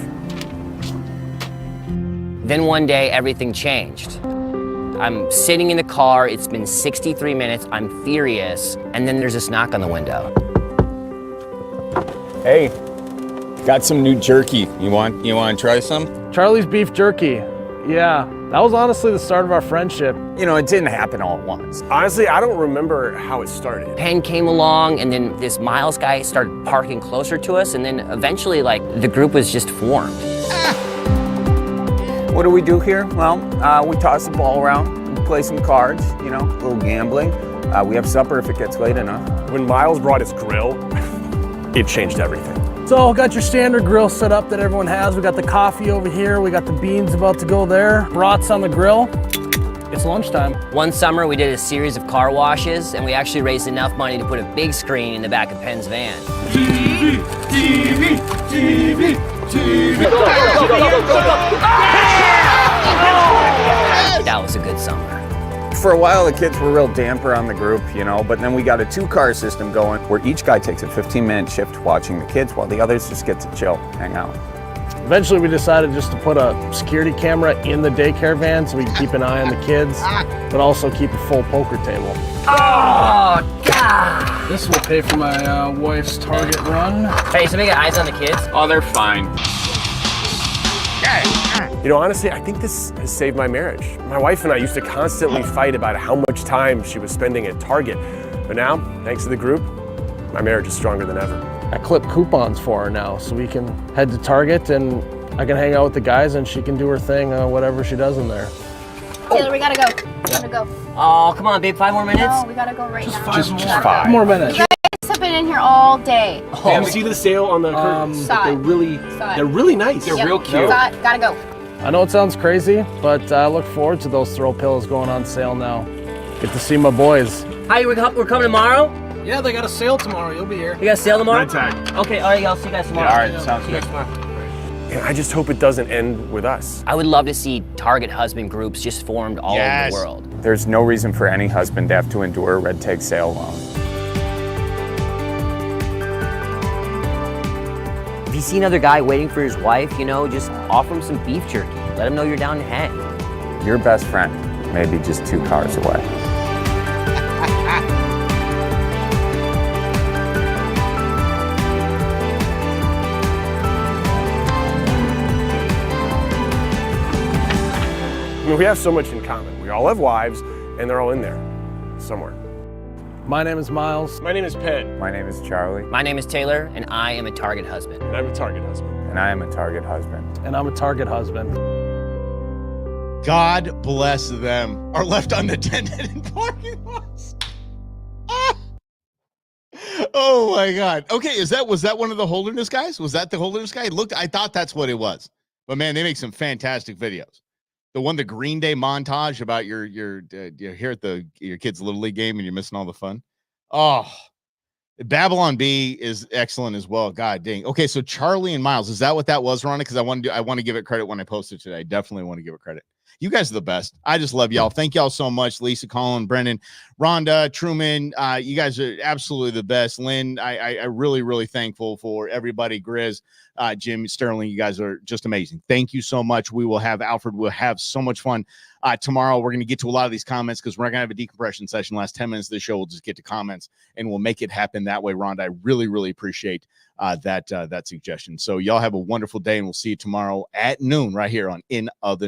Then one day, everything changed. I'm sitting in the car, it's been 63 minutes, I'm furious, and then there's this knock on the window. Hey, got some new jerky. You want to try some? Charlie's beef jerky. Yeah, that was honestly the start of our friendship. You know, it didn't happen all at once. Honestly, I don't remember how it started. Penn came along, and then this Miles guy started parking closer to us, and then eventually, like, the group was just formed. What do we do here? Well, we toss the ball around, we play some cards, you know, a little gambling. We have supper if it gets late enough. When Miles brought his grill, it changed everything. So, got your standard grill set up that everyone has. We got the coffee over here. We got the beans about to go there. Brats on the grill. It's lunchtime. One summer, we did a series of car washes, and we actually raised enough money to put a big screen in the back of Penn's van. That was a good summer. For a while, the kids were real damper on the group, you know, but then we got a 2-car system going where each guy takes a 15-minute shift watching the kids while the others just get to chill, hang out. Eventually, we decided just to put a security camera in the daycare van so we can keep an eye on the kids, but also keep a full poker table. Oh, God! This will pay for my wife's Target run. Hey, so we got eyes on the kids? Oh, they're fine. You know, honestly, I think this has saved my marriage. My wife and I used to constantly fight about how much time she was spending at Target. But now, thanks to the group, my marriage is stronger than ever. I clip coupons for her now so we can head to Target and I can hang out with the guys and she can do her thing, whatever she does in there. Taylor, we gotta go. We gotta go. Oh, come on, babe, 5 more minutes? No, we gotta go right now. Just 5 more minutes. You guys have been in here all day. Oh, see the sale on the curtains? They're really nice. They're real cute. Gotta go. I know it sounds crazy, but I look forward to those throw pillows going on sale now. Get to see my boys. Hi, we're coming tomorrow? Yeah, they got a sale tomorrow. You'll be here. You got a sale tomorrow? Red tag. Okay, all right, I'll see you guys tomorrow. Yeah, all right, sounds See you good. guys tomorrow. And I just hope it doesn't end with us. I would love to see Target husband groups just formed all over the world. There's no reason for any husband to have to endure a red tag sale alone. If you see another guy waiting for his wife, you know, just offer him some beef jerky. Let him know you're down to hang. Your best friend may be just 2 cars away. I mean, we have so much in common. We all have wives, and they're all in there somewhere. My name is Miles. My name is Penn. My name is Charlie. My name is Taylor, and I am a Target husband. And I'm a Target husband. And I am a Target husband. And I'm a Target husband. God bless them. Are left unattended in parking lots. Ah! Oh my God. Okay, was that one of the Holderness guys? Was that the Holderness guy? I thought that's what it was. But man, they make some fantastic videos. The Green Day montage about you're here at your kid's Little League game and you're missing all the fun. Oh, Babylon B is excellent as well. God dang. Okay, so Charlie and Miles, is that what that was, Ronnie? Because I want to give it credit when I post it today. I definitely want to give it credit. You guys are the best. I just love y'all. Thank y'all so much, Lisa, Colin, Brendan, Rhonda, Truman. You guys are absolutely the best. Lynn, I really, really thankful for everybody. Grizz, Jim, Sterling, you guys are just amazing. Thank you so much. We will have Alfred. We'll have so much fun tomorrow. We're going to get to a lot of these comments because we're not going to have a decompression session. Last 10 minutes of the show, we'll just get to comments and we'll make it happen that way. Rhonda, I really, really appreciate that suggestion. So y'all have a wonderful day and we'll see you tomorrow at noon right here on In Other